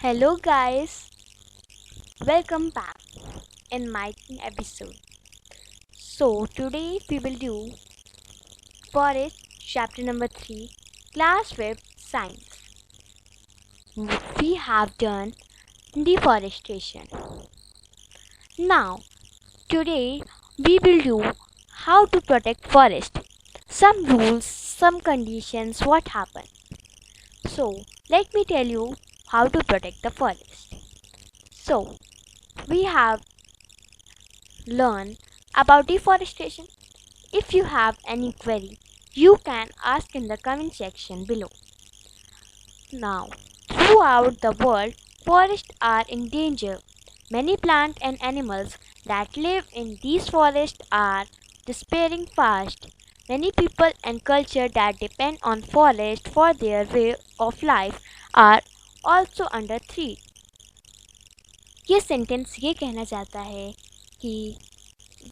Hello guys, welcome back in my episode. So today we will do Forest chapter number 3, Class 5 Science. We have done deforestation. Now today we will do how to protect forest. Some rules, some conditions, what happen. So let me tell you how to protect the forest. So we have learned about deforestation. If you have any query, you can ask in the comment section below. Now, throughout the world, forests are in danger. Many plants and animals that live in these forests are disappearing fast. Many people and culture that depend on forest for their way of life are also under threat. ये sentence ये कहना चाहता है कि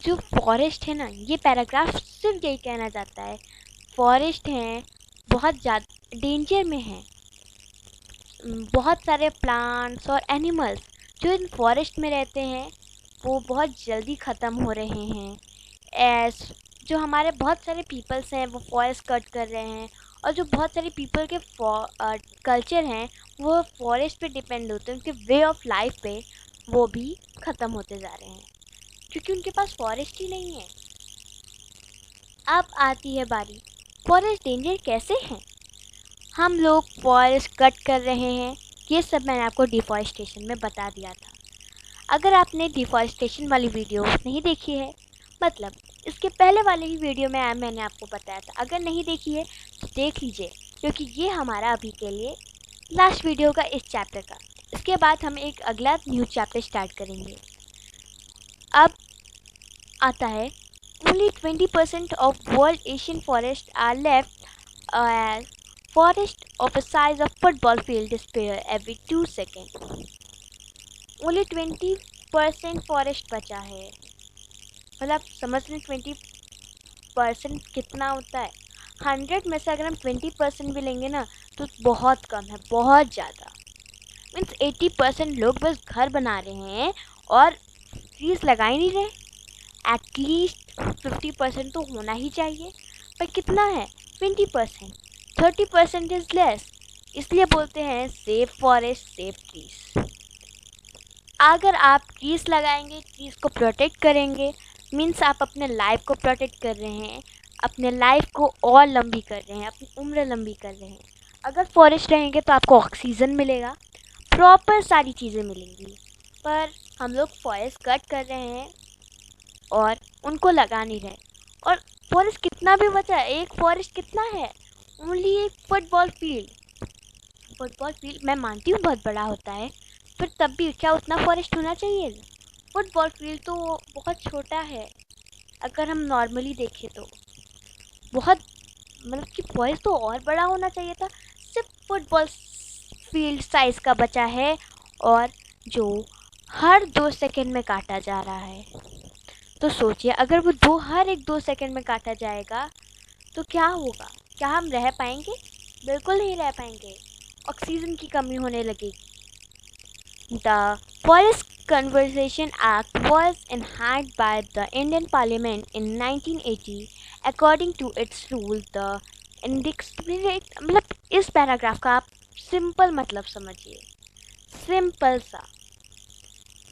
जो forest है ना, ये पैराग्राफ सिर्फ यही कहना चाहता है फॉरेस्ट हैं बहुत ज़्यादा डेंजर में हैं। बहुत सारे प्लांट्स और एनिमल्स जो इन फॉरेस्ट में रहते हैं वो बहुत जल्दी ख़त्म हो रहे हैं। एस जो हमारे बहुत सारे पीपल्स हैं वो फॉरेस्ट कट कर रहे हैं, और जो बहुत सारे पीपल के कल्चर हैं वो फॉरेस्ट पे डिपेंड होते हैं, उनके वे ऑफ लाइफ पे वो भी ख़त्म होते जा रहे हैं क्योंकि उनके पास फॉरेस्ट ही नहीं है। अब आती है बारी, फॉरेस्ट डेंजर कैसे हैं। हम लोग फॉरेस्ट कट कर रहे हैं, ये सब मैंने आपको डिफॉरेस्टेशन में बता दिया था। अगर आपने डिफॉरेस्टेशन वाली वीडियो नहीं देखी है, मतलब इसके पहले वाले ही वीडियो में मैंने आपको बताया था, अगर नहीं देखी है तो देख लीजिए क्योंकि ये हमारा अभी के लिए लास्ट वीडियो का इस चैप्टर का। इसके बाद हम एक अगला न्यू चैप्टर स्टार्ट करेंगे। अब आता है only 20% of world Asian forests are left as forest of a size of football field disappear every 2 seconds. only 20% forest बचा है। मतलब समझ लें 20% कितना होता है। 100 में से अगर हम 20% भी लेंगे ना तो बहुत कम है, बहुत ज़्यादा। मीन्स 80% लोग बस घर बना रहे हैं और ट्रीज लगा ही नहीं रहे। एटलीस्ट 50% तो होना ही चाहिए, पर कितना है 20%। 30% इज़ लेस, इसलिए बोलते हैं सेव फॉरेस्ट सेव ट्रीज। अगर आप ट्रीज लगाएंगे, ट्रीज को प्रोटेक्ट करेंगे, मीन्स आप अपने लाइफ को प्रोटेक्ट कर रहे हैं, अपने लाइफ को और लंबी कर रहे हैं, अपनी उम्र लंबी कर रहे हैं। अगर फॉरेस्ट रहेंगे तो आपको ऑक्सीजन मिलेगा, प्रॉपर सारी चीज़ें मिलेंगी। पर हम लोग फॉरेस्ट कट कर रहे हैं और उनको लगा नहीं रहे। और फॉरेस्ट कितना भी बचा है, एक फॉरेस्ट कितना है, ओनली एक फुटबॉल फील्ड। फुटबॉल फील्ड मैं मानती हूँ बहुत बड़ा होता है, पर तब भी क्या उतना फॉरेस्ट होना चाहिए। फुटबॉल फील्ड तो बहुत छोटा है अगर हम नॉर्मली देखें तो। बहुत मतलब कि फॉरेस्ट तो और बड़ा होना चाहिए था, सिर्फ फुटबॉल फील्ड साइज़ का बचा है, और जो हर 2 सेकंड में काटा जा रहा है। तो सोचिए अगर वो हर एक 2 सेकंड में काटा जाएगा तो क्या होगा। क्या हम रह पाएंगे? बिल्कुल नहीं रह पाएंगे, ऑक्सीजन की कमी होने लगेगी। The Forest Conservation Act was enacted by the Indian Parliament in 1980. According to its rule, the मतलब इस पैराग्राफ का आप सिंपल मतलब समझिए, सिंपल सा।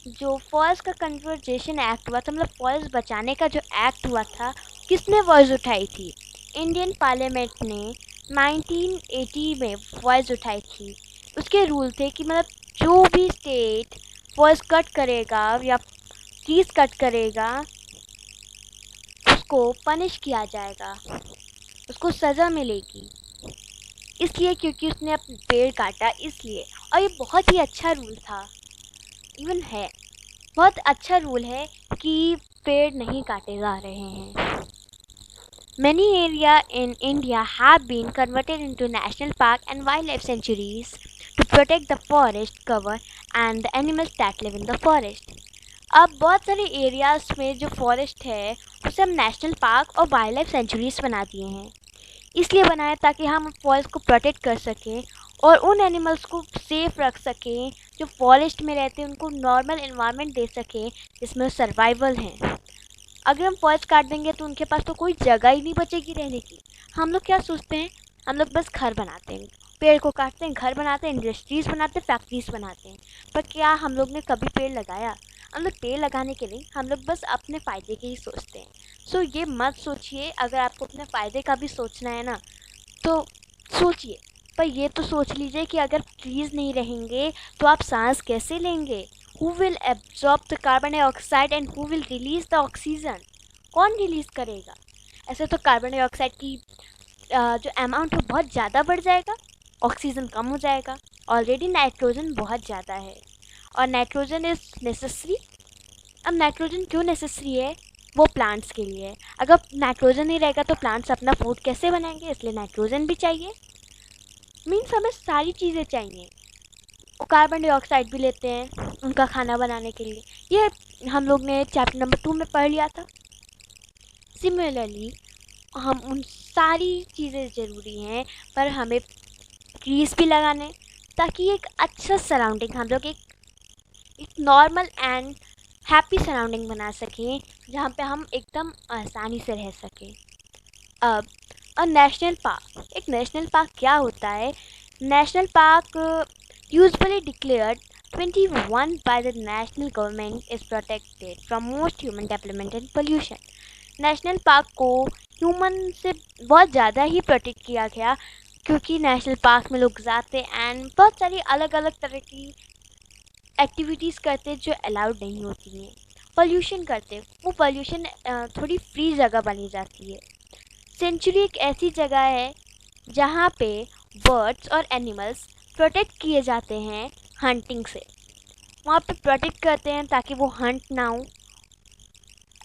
जो फॉरेस्ट का कंजर्वेशन एक्ट हुआ था, मतलब फॉरेस्ट बचाने का जो एक्ट हुआ था, किसने वॉइस उठाई थी? इंडियन पार्लियामेंट ने 1980 में वॉइस उठाई थी। उसके रूल थे कि मतलब जो भी स्टेट फॉरेस्ट कट करेगा या ट्रीज कट करेगा उसको पनिश किया जाएगा, उसको सज़ा मिलेगी। इसलिए क्योंकि उसने अपने पेड़ काटा, इसलिए। और ये बहुत ही अच्छा रूल था, इवन है बहुत अच्छा रूल है कि पेड़ नहीं काटे जा रहे हैं। Many areas in India have been converted into national park and wildlife sanctuaries to protect the forest cover and the animals that live in the forest. अब बहुत सारे एरियाज में जो फॉरेस्ट है उसे हम नेशनल पार्क और वाइल्ड लाइफ सेंचुरीज बना दिए हैं। इसलिए बनाया ताकि हम फॉरेस्ट को प्रोटेक्ट कर सकें और उन एनिमल्स को सेफ रख सकें जो फॉरेस्ट में रहते हैं उनको नॉर्मल इन्वायरमेंट दे सकें जिसमें सर्वाइवल है। अगर हम फॉरेस्ट काट देंगे तो उनके पास तो कोई जगह ही नहीं बचेगी रहने की। हम लोग क्या सोचते हैं, हम लोग बस घर बनाते हैं, पेड़ को काटते हैं, घर बनाते हैं, इंडस्ट्रीज़ बनाते हैं, फैक्ट्रीज बनाते हैं। पर क्या हम लोग ने कभी पेड़ लगाया? हम लोग पेड़ लगाने के लिए हम लोग बस अपने फ़ायदे के ही सोचते हैं। सो ये मत सोचिए, अगर आपको अपने फ़ायदे का भी सोचना है ना तो सोचिए, पर ये तो सोच लीजिए कि अगर ट्रीज़ नहीं रहेंगे तो आप सांस कैसे लेंगे? Who will absorb the carbon dioxide and who will release the oxygen? कौन रिलीज़ करेगा? ऐसे तो कार्बन डाइऑक्साइड की जो अमाउंट है बहुत ज़्यादा बढ़ जाएगा, ऑक्सीजन कम हो जाएगा। ऑलरेडी नाइट्रोजन बहुत ज़्यादा है और नाइट्रोजन इज़ नेसेसरी। अब नाइट्रोजन क्यों नेसेसरी है? वो प्लांट्स के लिए है। अगर नाइट्रोजन नहीं रहेगा तो प्लांट्स अपना फूड कैसे बनाएंगे? इसलिए नाइट्रोजन भी चाहिए। मीन्स हमें सारी चीज़ें चाहिए। कार्बन डाइऑक्साइड भी लेते हैं उनका खाना बनाने के लिए। ये हम लोग ने चैप्टर नंबर 2 में पढ़ लिया था। सिमिलरली हम उन सारी चीज़ें ज़रूरी हैं, पर हमें ट्रीज़ भी लगाने ताकि एक अच्छा सराउंडिंग हम लोग एक नॉर्मल एंड हैप्पी सराउंडिंग बना सकें जहाँ पे हम एकदम आसानी से रह सकें। अब नेशनल पार्क, एक नेशनल पार्क क्या होता है? National park usually declared 21 by the national government is protected from most human development and pollution। National park को ह्यूमन से बहुत ज़्यादा ही प्रोटेक्ट किया गया क्योंकि नेशनल पार्क में लोग जाते एंड बहुत सारी अलग अलग तरह की एक्टिविटीज़ करते जो अलाउड नहीं होती हैं। पोल्यूशन करते, वो पोल्यूशन थोड़ी फ्री जगह बनी जाती है। सेंचुरी एक ऐसी जगह है जहाँ पे बर्ड्स और एनिमल्स प्रोटेक्ट किए जाते हैं हंटिंग से। वहाँ पे प्रोटेक्ट करते हैं ताकि वो हंट ना हो,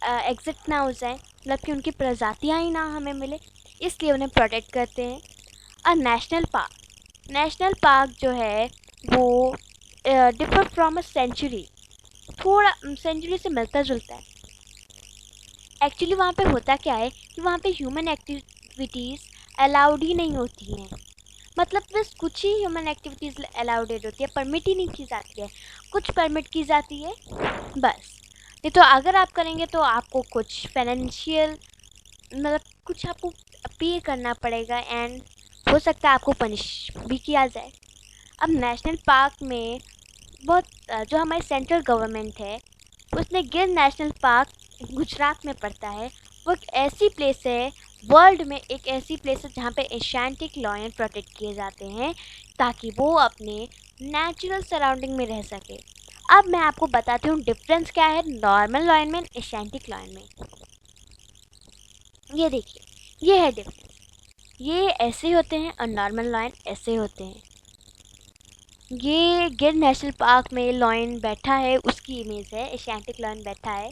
एग्जिट ना हो जाए, मतलब कि उनकी प्रजातियाँ ही ना हमें मिले, इसलिए उन्हें प्रोटेक्ट करते हैं। और नेशनल पार्क जो है वो डिफर फ्रॉम अ सेंचुरी, थोड़ा सेंचुरी से मिलता जुलता है। एक्चुअली वहाँ पे होता क्या है कि वहाँ पे ह्यूमन एक्टिविटीज़ अलाउड ही नहीं होती हैं। मतलब बस कुछ ही ह्यूमन एक्टिविटीज़ अलाउडेड होती है, परमिट ही नहीं की जाती है। कुछ परमिट की जाती है बस। नहीं तो अगर आप करेंगे तो आपको कुछ फाइनेंशियल मतलब कुछ आपको पे करना पड़ेगा एंड हो सकता है आपको पनिश भी किया जाए। अब नेशनल पार्क में बहुत जो हमारी सेंट्रल गवर्नमेंट है उसने गिर नेशनल पार्क गुजरात में पड़ता है। वो एक ऐसी प्लेस है, वर्ल्ड में एक ऐसी प्लेस है जहाँ पे एशियाटिक लायन प्रोटेक्ट किए जाते हैं ताकि वो अपने नेचुरल सराउंडिंग में रह सके। अब मैं आपको बताती हूँ डिफरेंस क्या है नॉर्मल लायन में एशियाटिक लायन में। ये देखिए, ये है डिफरेंस। ये ऐसे होते हैं और नॉर्मल लायन ऐसे होते हैं। ये गिर नेशनल पार्क में लायन बैठा है उसकी इमेज है, एशियाटिक लायन बैठा है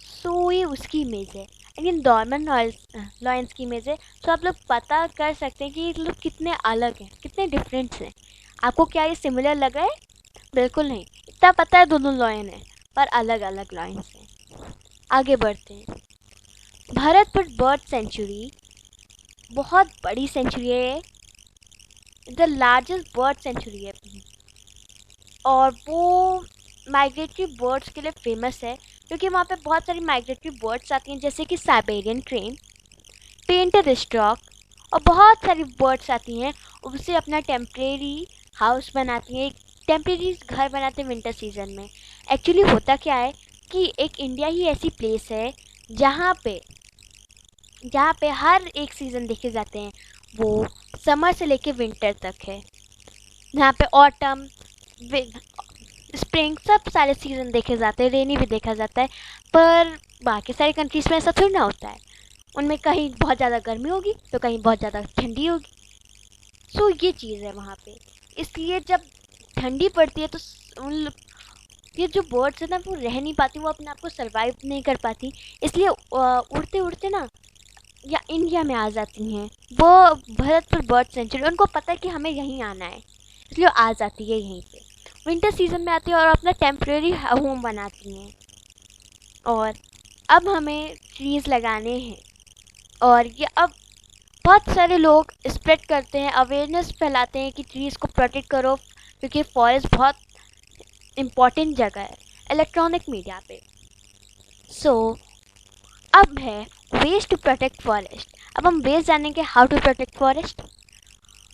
सो ये उसकी इमेज है। लेकिन नॉर्मल लायंस की इमेज है। तो आप लोग पता कर सकते हैं कि ये लोग कितने अलग हैं, कितने डिफरेंट हैं। आपको क्या ये सिमिलर लग रहा है? बिल्कुल नहीं। इतना पता है दोनों लायन हैं पर अलग अलग लायंस हैं। आगे बढ़ते हैं। भरतपुर बर्ड सेंचुरी बहुत बड़ी सेंचुरी है, द लार्जेस्ट बर्ड सेंचुरी है और वो माइग्रेटरी बर्ड्स के लिए फेमस है क्योंकि वहाँ पे बहुत सारी माइग्रेटरी बर्ड्स आती हैं जैसे कि साइबेरियन क्रेन, पेंटेड स्टॉक और बहुत सारी बर्ड्स आती हैं। उससे अपना टेम्परेरी हाउस बनाती हैं, एक टेम्परेरी घर बनाते हैं विंटर सीजन में। एक्चुअली होता क्या है कि एक इंडिया ही ऐसी प्लेस है जहाँ पे हर एक सीज़न देखे जाते हैं। वो समर से लेके विंटर तक है, जहाँ पे ऑटम स्प्रिंग सब सारे सीज़न देखे जाते हैं, रेनी भी देखा जाता है। पर बाकी सारी कंट्रीज़ में ऐसा थोड़ी ना होता है। उनमें कहीं बहुत ज़्यादा गर्मी होगी तो कहीं बहुत ज़्यादा ठंडी होगी। सो ये चीज़ है वहाँ पे। इसलिए जब ठंडी पड़ती है तो ये जो बर्ड्स है ना वो रह नहीं पाती, वो अपने आप को सर्वाइव नहीं कर पाती, इसलिए उड़ते उड़ते ना या इंडिया में आ जाती हैं। वो भरतपुर बर्ड सेंचुरी, उनको पता है कि हमें यहीं आना है इसलिए आ जाती है यहीं पे। विंटर सीजन में आती है और अपना टेम्परेरी होम बनाती हैं। और अब हमें ट्रीज़ लगाने हैं और ये अब बहुत सारे लोग स्प्रेड करते हैं, अवेयरनेस फैलाते हैं कि ट्रीज़ को प्रोटेक्ट करो क्योंकि फॉरेस्ट बहुत इम्पॉर्टेंट जगह है इलेक्ट्रॉनिक मीडिया पे। सो अब है वेज टू प्रोटेक्ट फॉरेस्ट। अब हम वेज जानेंगे how to protect forest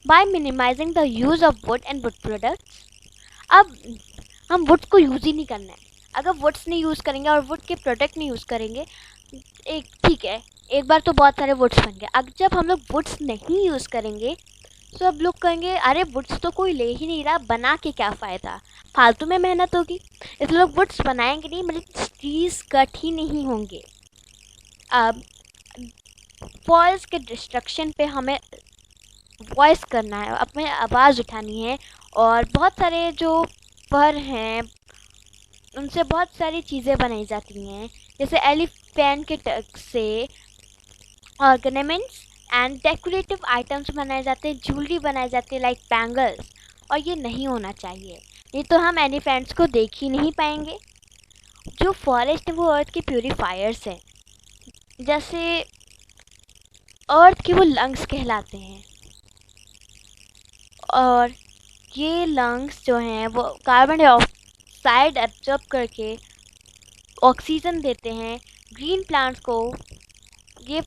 by minimising the use of wood and wood products. अब हम वुड्स को यूज़ ही नहीं करना है। अगर वुड्स नहीं यूज़ करेंगे और वुड के प्रोडक्ट नहीं यूज़ करेंगे, एक ठीक है, एक बार तो बहुत सारे वुड्स बन गए। अब जब हम लोग वुड्स नहीं यूज़ करेंगे तो अब लोग कहेंगे अरे वुड्स तो कोई ले ही नहीं रहा, बना के क्या फ़ायदा, फालतू में मेहनत होगी। इसलिए लोग वुड्स बनाएंगे नहीं, मतलब ट्रीज कट ही नहीं होंगे। अब फॉरेस्ट के डिस्ट्रक्शन पे हमें वॉइस करना है, अपने आवाज़ उठानी है। और बहुत सारे जो फर हैं उनसे बहुत सारी चीज़ें बनाई जाती हैं, जैसे एलिफेंट के टग से ऑर्नामेंट्स एंड डेकोरेटिव आइटम्स बनाए जाते हैं, ज्वेलरी बनाए जाते हैं लाइक बैंगल्स। और ये नहीं होना चाहिए, नहीं तो हम एलिफेंट्स को देख ही नहीं पाएंगे। जो फॉरेस्ट है वो अर्थ के प्यूरीफायर्स हैं, जैसे अर्थ के वो लंग्स कहलाते हैं। और ये लंग्स जो हैं वो कार्बन डाइऑक्साइड एब्जॉर्ब करके ऑक्सीजन देते हैं ग्रीन प्लांट्स को। ये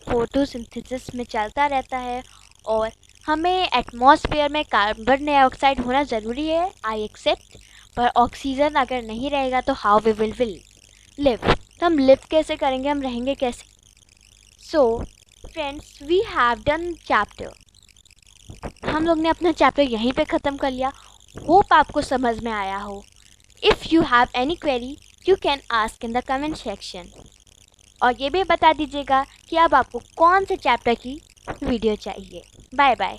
फोटोसिंथेसिस में चलता रहता है और हमें एटमॉस्फेयर में कार्बन डाइऑक्साइड होना ज़रूरी है, आई एक्सेप्ट। पर ऑक्सीजन अगर नहीं रहेगा तो हाउ वी विल लिव, तो हम लिव कैसे करेंगे, हम रहेंगे कैसे। So friends, we have done chapter. हम लोग ने अपना चैप्टर यहीं पे ख़त्म कर लिया। होप आपको समझ में आया हो। If you have any query you can ask in the comment section. और ये भी बता दीजिएगा कि अब आपको कौन से चैप्टर की वीडियो चाहिए। Bye bye.